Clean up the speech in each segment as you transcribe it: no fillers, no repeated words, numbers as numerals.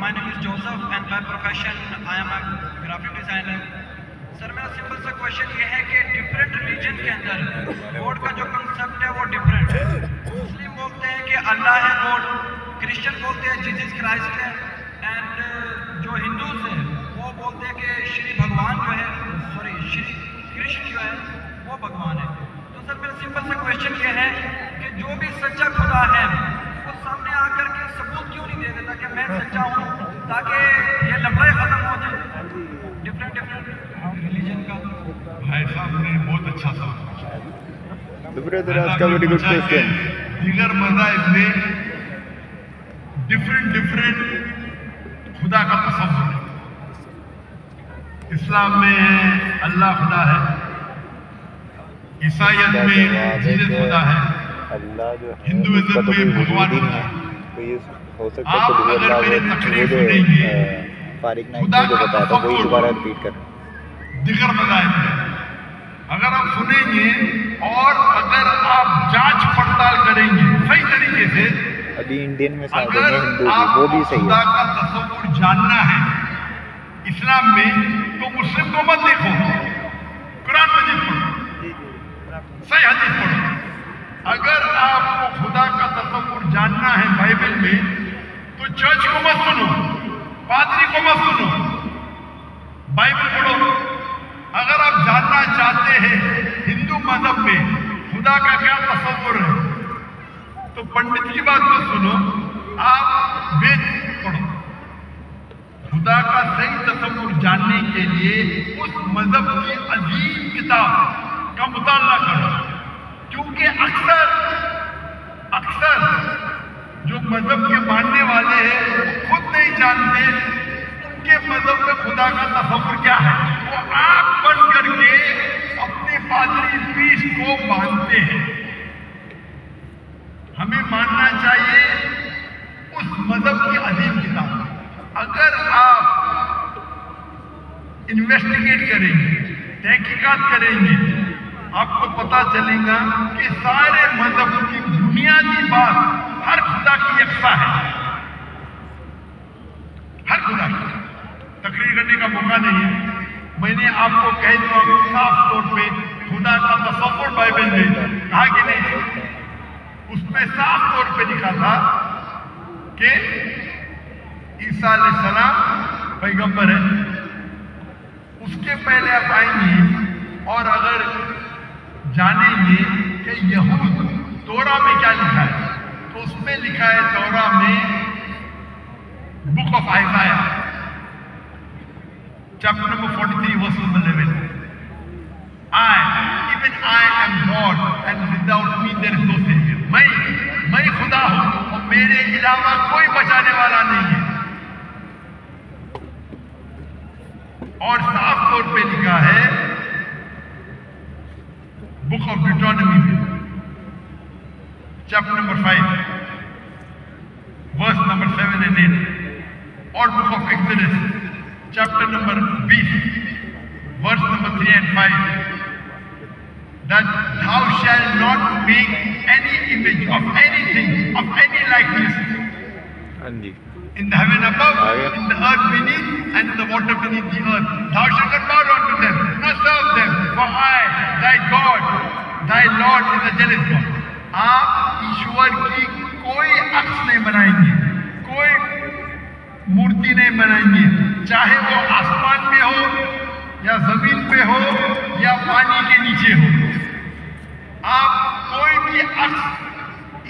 my name is Joseph and by profession I am a graphic designer. Sir मेरा simple सा question ये है कि डिफरेंट रिलीजन के अंदर गॉड का जो कंसेप्ट है वो डिफरेंट है. मुस्लिम बोलते हैं कि अल्लाह है गॉड, क्रिश्चियन बोलते हैं जीसस क्राइस्ट है, एंड जो हिंदूज हैं वो बोलते हैं कि श्री भगवान जो है, सॉरी श्री कृष्ण जो है वो भगवान है. तो सर मेरा सिंपल सा क्वेश्चन ये है कि जो भी सच्चा खुदा है वो सामने आकर के सबूत क्यों नहीं दे देता कि मैं सच्चा हूँ, ताकि ये लफड़ा खत्म हो जाए डिफरेंट रिलीजन का. भाई साहब ने बहुत अच्छा सवाल पूछा. Very good question. दीगर मज़ाहिब में डिफरेंट खुदा का तसव्वुर है. इस्लाम में है अल्लाह खुदा है, ईसाईयत में जीसस खुदा है, अल्लाह जो है हिंदुइज्म में भगवान खुदा है. तो ये हो सकता है आप कि अगर मेरी तकरीर सुनेंगे फारिक नाइक खुदा ने जो का बताया था वही तसव्वुर दोबारा रिपीट कर. दिगर मज़ाहिब में अगर आप सुनेंगे और अगर आप जांच पड़ताल करेंगे सही तरीके से, अभी इंडियन में साथ अगर हैं हिंदू भी, वो आपको भी सही खुदा है. का तसव्वुर जानना है इस्लाम में तो मुस्लिम को मत देखो, कुरान मजीद पढ़ो, सही हदीस पढ़ो. अगर आपको खुदा का तसव्वुर जानना है बाइबल में तो चर्च को मत सुनो, पादरी को मत सुनो, बाइबल पढ़ो. अगर आप जानना चाहते हैं हिंदू मजहब में खुदा का क्या तसव्वुर है तो पंडित की बात मत सुनो, आप वेद पढ़ो. खुदा का सही तसव्वुर जानने के लिए उस मजहब की अजीम किताब का मुताला करो, क्योंकि अक्सर जो मजहब के मानने वाले हैं वो खुद नहीं जानते उनके मजहब में खुदा का तसव्वुर क्या है. वो आंख बंद करके अपने पादरी पीस को मानते हैं. हमें मानना चाहिए उस मजहब की अजीम किताब. अगर आप इन्वेस्टिगेट करेंगे, तहकीकात करेंगे, आपको पता चलेगा कि सारे मजहब की बुनियादी बात हर खुदा की यकसा है. हर खुदा की तकरीर करने का मौका नहीं है. मैंने आपको कह दिया साफ तौर पे खुदा का तसव्वुर बाइबल में कहा कि नहीं, उसमें साफ तौर पे लिखा था कि ईसा अलैहिस्सलाम पैगंबर है. उसके पहले आप आएंगे और अगर जानेंगे कि यहूद तोरा में क्या लिखा है तो उसमें लिखा है तोरा में book of आइज़ाया chapter number 43 verse number 11. Even I am God and without me there is no savior. मैं खुदा हूं और मेरे अलावा कोई बचाने वाला नहीं है. और साफ तौर पे लिखा है बुक ऑफ डिट्रोनॉमी में chapter number 5 verse number 7 and 8 और book of Exodus chapter number 20 verse number 3 and 5 that thou shalt not make any image of anything of any likeness in the heaven above, in the earth beneath, and in the water beneath the earth. Thou shalt not bow down to them, nor serve them, for I, thy God, thy Lord is a jealous God. आप ईश्वर की कोई अक्स नहीं बनाएंगे, कोई मूर्ति नहीं बनाएंगे, चाहे वो आसमान में हो या जमीन पे हो या पानी के नीचे हो. आप कोई भी अक्स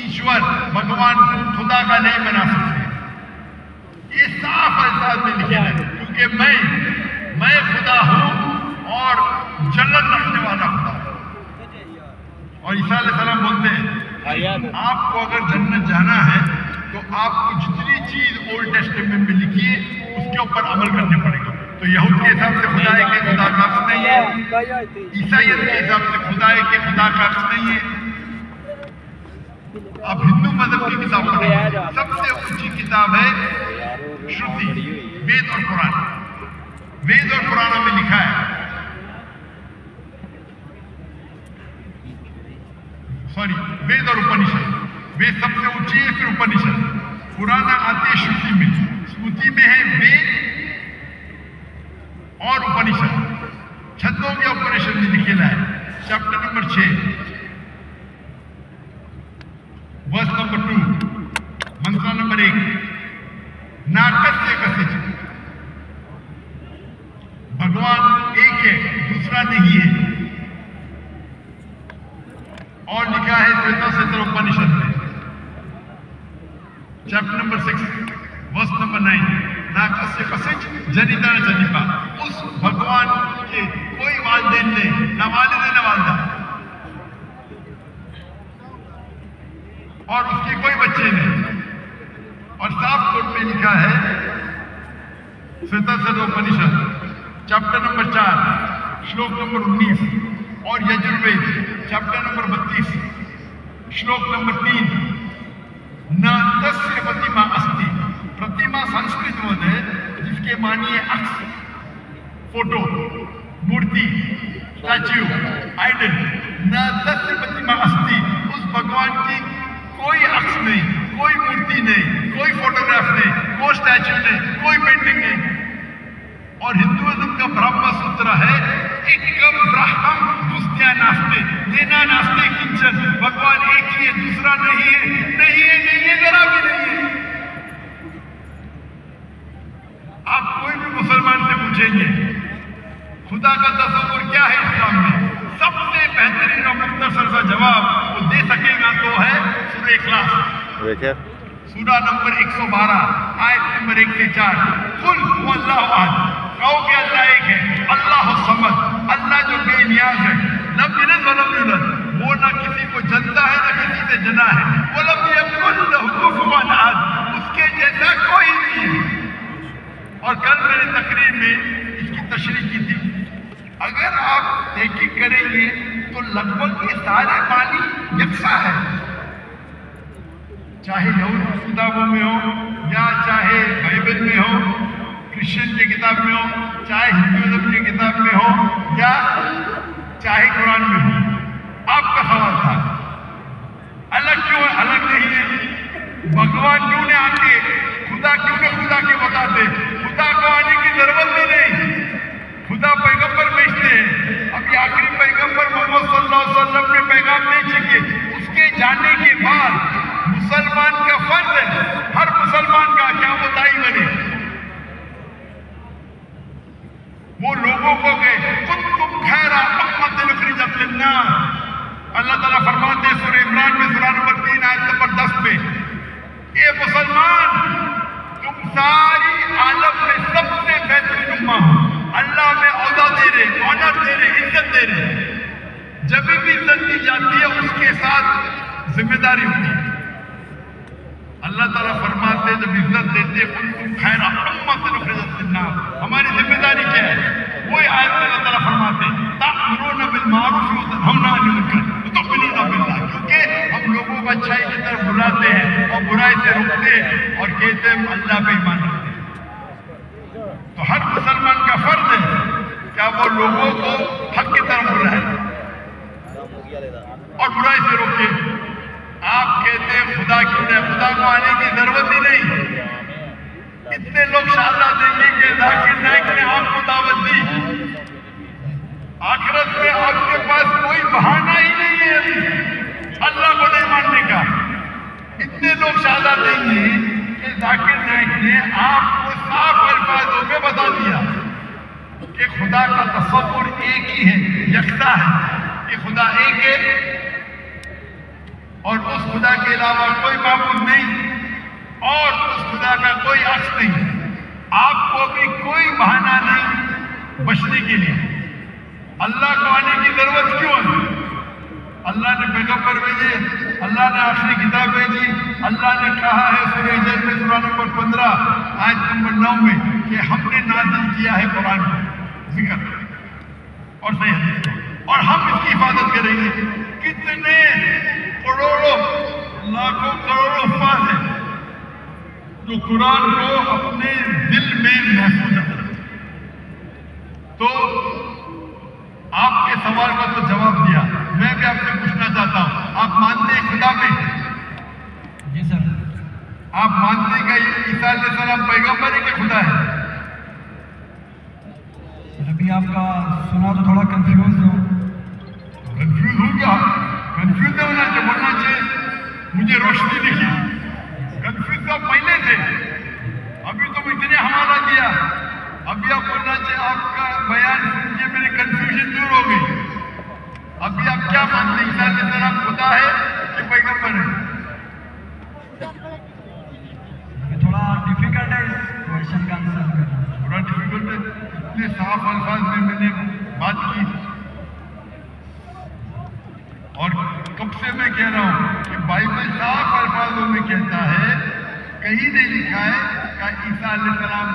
ईश्वर भगवान खुदा का नहीं बना सकते. ये साफ अल्फाज में लिखे हैं, क्योंकि मैं खुदा हूं और जन्नत रखने वाला खुदा हूं. और ईसा अलैहिस्सलाम बोलते हैं आपको अगर जन्नत जाना है तो आपको जितनी चीज ओल्ड टेस्टामेंट में लिखी है उसके ऊपर अमल करने पड़ेगा. तो यहूद के हिसाब से खुदा है कि खुदा का अक्स नहीं है, ईसाईयत के हिसाब से खुदा है कि खुदा का अक्स नहीं है. अब हिंदू मजहब की किताब पढ़ेंगे, सबसे ऊंची किताब है श्रुति, वेद और पुराण. वेद और पुराणों में लिखा है, सॉरी वेद और उपनिषद. वेद सबसे ऊंची है, फिर उपनिषद. पुराना आते श्रुति में. स्मृति में नाकस्य कसिच, भगवान एक है, दूसरा नहीं है। और लिखा है श्वेता उपनिषद में, चैप्टर नंबर 6 वर्स नंबर 9, नाकस्य कसिच जनिता न जनिपा। उस भगवान के कोई वालिदैन नहीं, ना वालिद है ना वालिदा, और उसके कोई बच्चे नहीं। और साफ तौर पे लिखा है श्वेताश्वतरोपनिषद चैप्टर नंबर 4 श्लोक नंबर 19 और यजुर्वेद चैप्टर नंबर 32 श्लोक नंबर 3, न तस्य प्रतिमा अस्ति। प्रतिमा संस्कृत वर्ड है जिसके मानिए अक्ष, फोटो, मूर्ति, स्टैच्यू, आइडल। न तस्य प्रतिमा अस्ति, उस भगवान की कोई अक्ष नहीं, कोई मूर्ति नहीं, कोई फोटोग्राफ नहीं, कोई स्टैच्यू नहीं, कोई पेंटिंग नहीं। और हिंदुइज्म का ब्रह्म सूत्र है एकम ब्रह्मम द्वितीया नास्ति, नेना नास्ति किंचन। भगवान एक ही है, दूसरा नहीं है, नहीं है, नहीं है, जरा भी नहीं है। आप कोई भी मुसलमान से पूछेंगे खुदा का तस्वुर क्या है इस्लाम में, सबसे बेहतरीन और मुख्तसर सा जवाब वो दे सकेगा तो है सूरह इखलास, सूरा नंबर 112 आयत नंबर 1 से 4। कुल हुवल्लाहु अहद, कहो कि अल्लाह एक है, अल्लाह समद, अल्लाह जो बेनियाज है, लम यलिद व लम यूलद, वो ना किसी को जनता है ना किसी से जना है, वो लम यकुन लहु कुफुवन अहद, उसके जैसा कोई नहीं है। और कल मैंने तकरीर में इसकी तशरीह की थी। अगर आप तहकीक करेंगे तो लगभग ये सारे मानी यकसा है, चाहे यहूद की किताबों में हो या चाहे बाइबल में हो, क्रिश्चियन की किताब में हो, चाहे हिंदुइज्म की किताब में हो या चाहे कुरान में हो। आपका सवाल था अलग क्यों है, अलग नहीं है। भगवान क्यों ने आके खुदा क्यों ने खुदा के बताते, खुदा को आने की जरूरत ही नहीं। खुदा पैगंबर भेजते हैं। अभी आखिरी पैगंबर मोहम्मद सल्लल्लाहु अलैहि वसल्लम ने पैगाम नहीं छिके, उसके जाने के बाद मुसलमान का फर्ज है, हर मुसलमान का, क्या वो दाई बने, वो लोगों को कहे कुंतुम खैरा उम्मतिन उखरिजत लिन्नास। अल्लाह ताला फरमाते हैं सूरह इमरान में सूरा नंबर 3 आयत नंबर 10 में, ए मुसलमान तुम सारी आलम में सबसे बेहतरीन उम्मा हो। अल्लाह में औदा दे रहे, ऑनर दे रहे, इज्जत दे रहे। जब भी इज्जत दी जाती है उसके साथ जिम्मेदारी होती है। अल्लाह ताला फरमाते जब इज्जत देते कुंतुम खैरा उम्मतिन उखरिजत लिन्नास, हमारी जिम्मेदारी क्या है? वही आयत में अल्लाह ताला फरमाते तामुरूना बिल मारूफ व तनहौना अनिल मुनकर व तु'मिनूना बिल्लाह, क्योंकि हम लोगों को अच्छाई की तरफ बुलाते हैं और बुराई से रोकते हैं और कहते हैं अल्लाह पे ईमान रखते हैं। तो हर मुसलमान का फर्ज है क्या वो लोगों को हक की तरफ बुलाए और बुराई से रोके। आप कहते हैं खुदा क्यों नहीं, खुदा को आने की जरूरत ही नहीं। इतने लोग शादा देंगे कि जाकिर नाइक ने आपको दावत दी, आखिरत में आपके पास कोई बहाना ही नहीं है अल्लाह को नहीं मानने का। इतने लोग शादा देंगे कि जाकिर नाइक ने आपको साफ अल्फाजों में बता दिया कि खुदा का तस्वुर एक ही है, यकसा है, कि खुदा एक है और उस खुदा के अलावा कोई माबूद नहीं और उस खुदा का कोई अक्स नहीं। आपको भी कोई बहाना नहीं बचने के लिए। अल्लाह को आने की जरूरत क्यों है? अल्लाह ने पैगंबर भेजे, अल्लाह ने आखिरी किताब भेजी, अल्लाह ने कहा है सूरह हिजर में सूरा नंबर 15 आयत नंबर 9 में कि हमने नाज़िल किया है कुरान को, जिक्र और सही हदीस को, और हम इसकी हिफाजत करेंगे। कितने करोड़ों लाखों करोड़ों अल्फाज हैं जो कुरान को अपने दिल में महफूज रखते। तो आपके सवाल का तो जवाब दिया, मैं भी आपसे पूछना चाहता हूं, आप मानते हैं खुदा में? जी सर। आप मानते हैं कि ईसा अलैहिस्सलाम पैगंबर है कि खुदा है? अभी आपका सुना तो थोड़ा कंफ्यूज हो। कंफ्यूज हो गया? कंफ्यूज नहीं होना चाहिए, बोलना चाहिए मुझे रोशनी दिखी। कंफ्यूज तो पहले थे, अभी کیا مانتے ہیں عیسیٰ علیہ السلام خدا ہے کہ پیغمبر ہے؟ تھوڑا ڈیفیکلٹ ہے اس کوشچن کا آنسر کرنا. تھوڑا ڈیفیکلٹ ہے، اتنے صاف الفاظ میں نے بات کی، اور کب سے میں کہہ رہا ہوں کہ بائبل صاف الفاظوں میں کہتا ہے، کہیں نہیں لکھا ہے کہ عیسیٰ علیہ السلام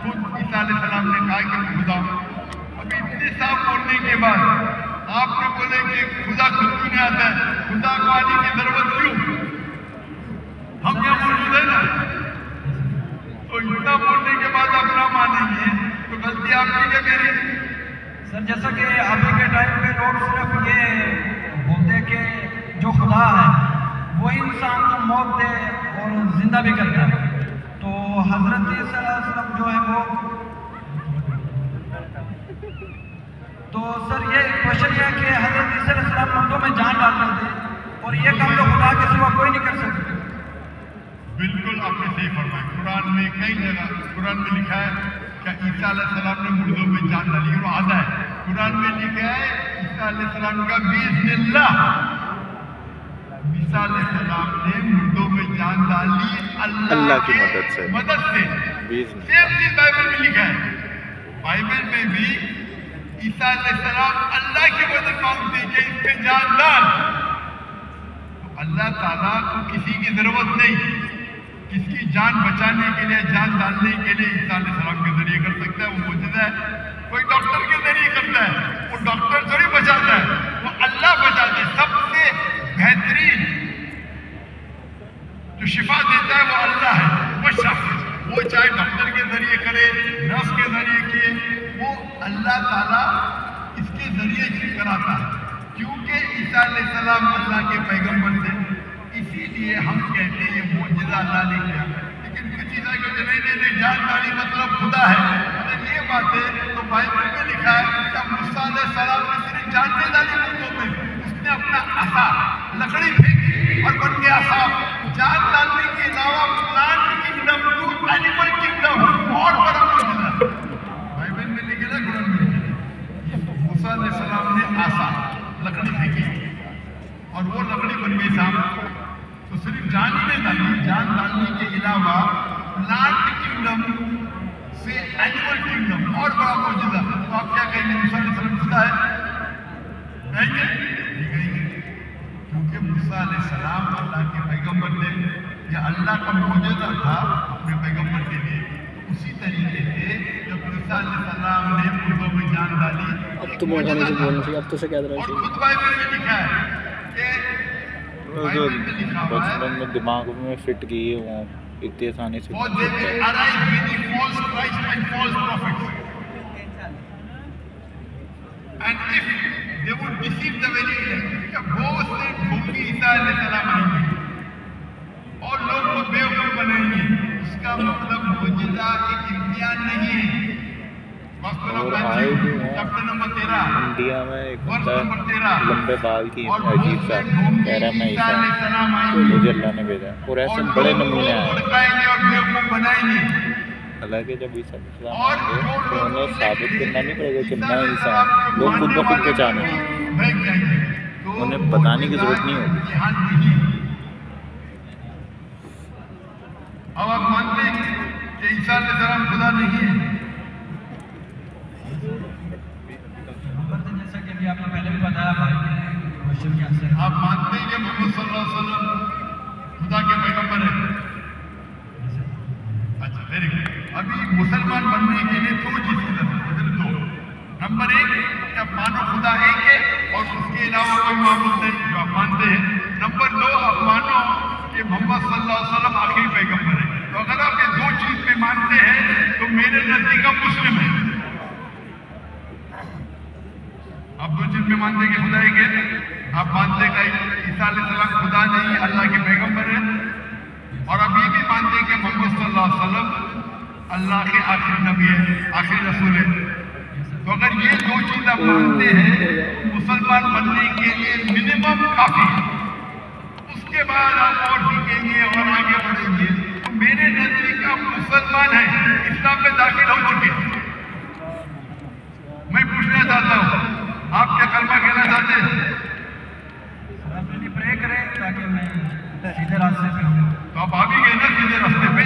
خود عیسیٰ علیہ السلام نے کہا کہ خدا. اب اتنے صاف بولنے کے بعد آپ نے بولے کہ خدا خود کیوں نہیں آتا ہے، خدا کو آنے کی ضرورت کیوں؟ ہم کیا موجود ہے نا، تو اتنا بولنے کے بعد آپ نہ مانیں گے تو غلطی آپ کی ہے میری. سر جیسا کہ ابھی کے ٹائم پہ لوگ صرف یہ بولتے ہیں کہ جو خدا ہے وہی انسان کو موت دے اور زندہ بھی کرتا ہے، تو حضرت عیسیٰ علیہ السلام جو ہے وہ، تو سر یہ کوشچن یہ ہے کہ حضرت عیسیٰ علیہ السلام مردوں میں جان ڈال کر دے، اور یہ کام تو خدا کے سوا کوئی نہیں کر سکتا. بالکل آپ نے صحیح فرمایا. قرآن میں کئی جگہ قرآن میں لکھا ہے کہ عیسیٰ علیہ السلام نے مردوں میں جان ڈالی، اور آدھا ہے قرآن میں لکھا ہے عیسیٰ علیہ السلام کا بِإِذْنِ اللَّهِ، عیسیٰ علیہ السلام نے مردوں میں جان ڈالی اللہ کی مدد سے. سیم چیز بائبل میں لکھا ہے. بائبل میں بھی عیسیٰ علیہ السلام اللہ کی مدد مانگتے کہ اس پہ جان ڈال. اللہ تعالیٰ کو کسی کی ضرورت نہیں، کس کی جان بچانے کے لیے، جان ڈالنے کے لیے عیسیٰ علیہ السلام کے ذریعے کر سکتا ہے. وہ معجزہ ہے. کوئی ڈاکٹر کے ذریعے کرتا ہے، وہ ڈاکٹر تھوڑی بچاتا ہے، وہ اللہ بچاتا ہے. سب سے بہترین جو شفا دیتا ہے وہ اللہ ہے، وہ شخص، وہ چاہے ڈاکٹر کے ذریعے کرے، نرس کے ذریعے کیے، وہ اللہ تعالیٰ اس کے ذریعے کراتا ہے. کیونکہ عیسیٰ علیہ السلام اللہ کے پیغمبر تھے، اسی لیے ہم کہتے ہیں یہ معجزہ اللہ نے کیا. لیکن کچھ چیزیں کہتے نہیں جان ڈالی مطلب خدا ہے. اگر یہ بات ہے تو بائبل میں لکھا ہے کہ موسیٰ علیہ السلام نے صرف جان نہیں ڈالی مردوں میں، اس نے اپنا عصا لکڑی پھینکی اور بن گیا صاف. جان ڈالنے کے علاوہ plant kingdom to animal kingdom اور بڑا معجزہ بائبل میں لکھا ہے. قرآن میں لکھا ہے موسیٰ علیہ السلام نے عصا لکڑی پھینکی اور وہ لکڑی بن گئی صاحب. تو صرف جان ہی نہیں ڈالی، جان ڈالنے کے علاوہ پلانٹ کنگڈم سے اینیمل کنگڈم اور بڑا معجزہ. تو آپ کیا کہیں گے موسیٰ علیہ السلام خدا ہے؟ کہیں گے؟ نہیں کہیں گے، کیونکہ موسیٰ علیہ السلام اللہ کے پیغمبر تھے. یہ اللہ کا معجزہ تھا اپنے پیغمبر کے لیے. اسی طریقے سے جب عیسیٰ علیہ السلام نے مردوں میں جان ڈالی، اب تو مولانا سے بولنا چاہیے، اب تو سے کہہ رہا اور خود بائبل میں لکھا ہے کہ جو بچپن میں دماغ میں فٹ کی ہے وہ اتنی آسانی سے For they will arise with the false Christ and false prophets. And if they would deceive the very elect, کہ بہت سے ڈھونگی عیسیٰ علیہ السلام آئیں گے اور لوگ کو بیوقوف بنائیں گے. اس کا مطلب معجزہ ایک امتحان نہیں ہے. اور آئے بھی ہیں چیپٹر نمبر 13 انڈیا میں ایک ورس بندہ نمبر 13 لمبے بال کی عجیب سا کہہ رہا ہے میں عیسیٰ ہوں، مجھے اللہ نے بھیجا. اور ایسے بڑے نمونے آئے. حالانکہ جب عیسیٰ علیہ السلام آئیں گے تو انہیں ثابت کرنا نہیں پڑے گا کہ میں عیسیٰ ہوں. لوگ خود بخود پہچانیں گے، انہیں بتانے کی ضرورت نہیں ہوگی. اب آپ مانتے ہیں کہ عیسیٰ علیہ السلام خدا نہیں ہے؟ جیسا کہ ابھی آپ نے پہلے بھی بتایا بھائی کے کوشچن کے آنسر. آپ مانتے ہیں کہ محمد صلی اللہ علیہ وسلم خدا کے پیغمبر ہیں؟ اچھا ویری گڈ. ابھی مسلمان بننے کے لیے دو چیز کی ضرورت ہے، صرف دو. نمبر ایک کہ آپ مانو خدا ایک ہے اور اس کے علاوہ کوئی معبود نہیں، جو آپ مانتے ہیں. نمبر دو آپ مانو کہ محمد صلی اللہ علیہ وسلم آخری پیغمبر ہے. تو اگر آپ یہ دو چیز پہ مانتے ہیں تو میرے نزدیک آپ مسلم ہیں. آپ دو چیز پہ مانتے ہیں کہ خدا ایک ہے، آپ مانتے ہیں کہ عیسیٰ علیہ السلام خدا نہیں اللہ کے پیغمبر ہیں، اور آپ یہ بھی مانتے ہیں کہ محمد صلی اللہ علیہ وسلم اللہ کے آخری نبی ہے، آخری رسول ہے. تو اگر یہ دو چیز آپ مانتے ہیں مسلمان بننے کے لیے منیمم کافی ہے. اس کے بعد آپ اور سیکھیں گے اور آگے بڑھیں گے. تو میرے نزدیک آپ مسلمان ہیں، اسلام میں داخل ہو چکے. میں پوچھنا چاہتا ہوں آپ کیا کلمہ کہنا چاہتے ہیں؟ ताकि मैं सीधे रास्ते पे हूँ। तो आप आ भी गए ना सीधे रास्ते पे।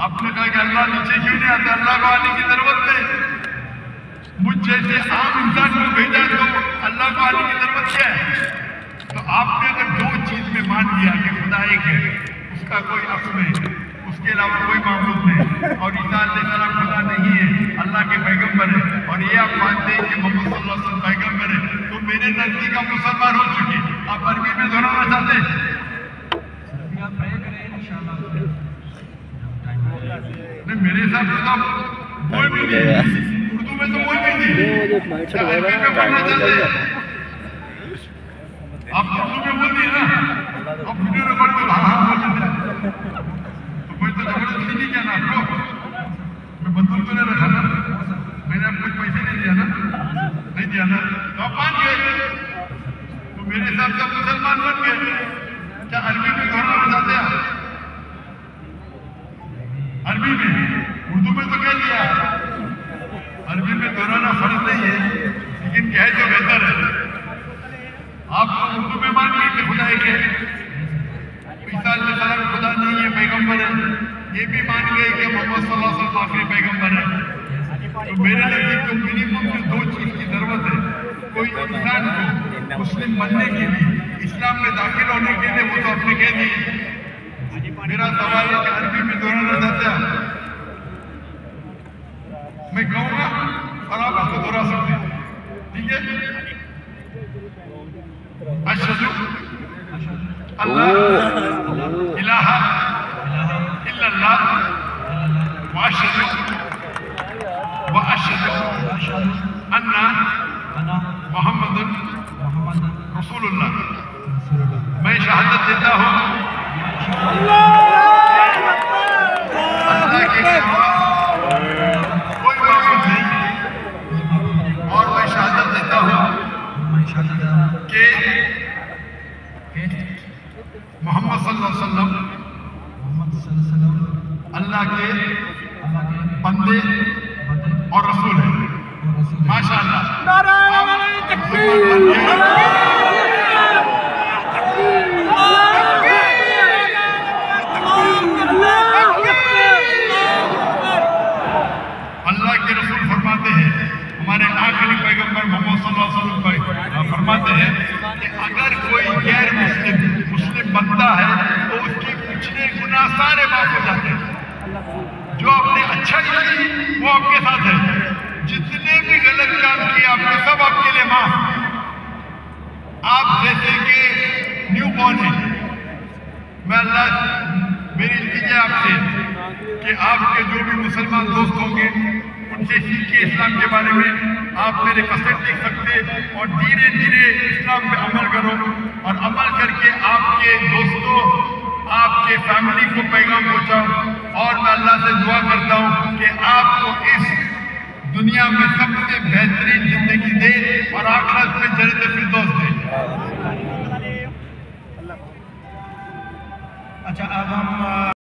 आपने कहा कि अल्लाह नीचे क्यों नहीं आता, अल्लाह को आने की जरूरत नहीं। मुझ जैसे आम इंसान को भेजा तो अल्लाह को आने की जरूरत क्या है। तो आपने अगर दो चीज में मान लिया कि खुदा एक है, उसका कोई अक्स नहीं, उसके अलावा कोई माबूद नहीं, और ईसा अलैहिस्सलाम खुदा नहीं है, अल्लाह के पैगंबर है, और ये आप मानते हैं कि मोहम्मद सल्लल्लाहु अलैहि वसल्लम पैगंबर है, तो मेरे नजदीक आप मुसलमान हो चुके। आप अरबी में दोहराना चाहते हैं? अभी आप प्रे करें इंशाल्लाह। नहीं, मेरे हिसाब से तो आप बोल भी नहीं, उर्दू में तो बोल भी नहीं, क्या अरबी में पढ़ना चाहते हैं? आप उर्दू में बोल दिए ना, अब वीडियो रिकॉर्ड तो हाँ बोल देते हैं, तो कोई तो जबरदस्ती नहीं किया ना आपको। मैं बंदूक तो नहीं रखा ना, मैंने आपको कुछ पैसे नहीं दिया ना, नहीं दिया ना, तो आप मान गए। तो मेरे हिसाब से आप मुसलमान बन गए। क्या अरबी में दोहराना चाहते हैं? अरबी में, उर्दू में तो कह दिया, अरबी में दोहराना फर्ज नहीं है, लेकिन कहे तो बेहतर है। आप तो उर्दू में मान ली कि खुदा एक है, ईसा अलैहिस्सलाम खुदा नहीं है, पैगंबर है, ये भी मान गए कि मोहम्मद सल्लल्लाहु अलैहि वसल्लम आखिरी पैगंबर है। तो मेरे नजदीक तो मिनिमम जो दो चीज की जरूरत है कोई इंसान को मुस्लिम बनने के लिए, इस्लाम में दाखिल होने के लिए, वो तो आपने कह दी। मेरा सवाल है कि अरबी में दोहराना चाहते हैं? मैं कहूँगा और आप उसको दोहरा सकते हैं, ठीक है? अशहदु अल्लाह इलाहा इल्लल्लाह व अशहदु अन्ना मुहम्मदुन रसूलुल्लाह। मैं शहादत देता हूँ अल्लाह के अलावा कोई माबूद नहीं, और मैं शहादत देता हूँ कि मोहम्मद सल्लल्लाहु अलैहि वसल्लम अल्लाह के बंदे और रसूल है। माशाअल्लाह। अल्लाह के रसूल फरमाते हैं, हमारे आखिरी पैगंबर मोहम्मद सल्लल्लाहु अलैहि वसल्लम फरमाते हैं कि अगर कोई गैर मुस्लिम बनता है तो उसके पिछले गुनाह सारे माफ हो जाते हैं। जो आपने अच्छा किया वो आपके साथ है, जितने भी गलत काम किए आपने सब आपके लिए माफ। आप जैसे कि न्यू बॉर्न है, मैं अल्लाह मेरी इल्तिजा आपसे कि आपके जो भी मुसलमान दोस्त होंगे उनसे सीखिए इस्लाम के बारे में। आप मेरे कसरत देख सकते और धीरे धीरे इस्लाम पे अमल करो, और अमल करके आपके दोस्तों, आपके फैमिली को पैगाम पहुंचाओ। और मैं अल्लाह से दुआ करता हूँ कि आपको इस दुनिया में सबसे बेहतरीन जिंदगी दे और आखिरत में जन्नत फिरदौस दे। अच्छा, अब हम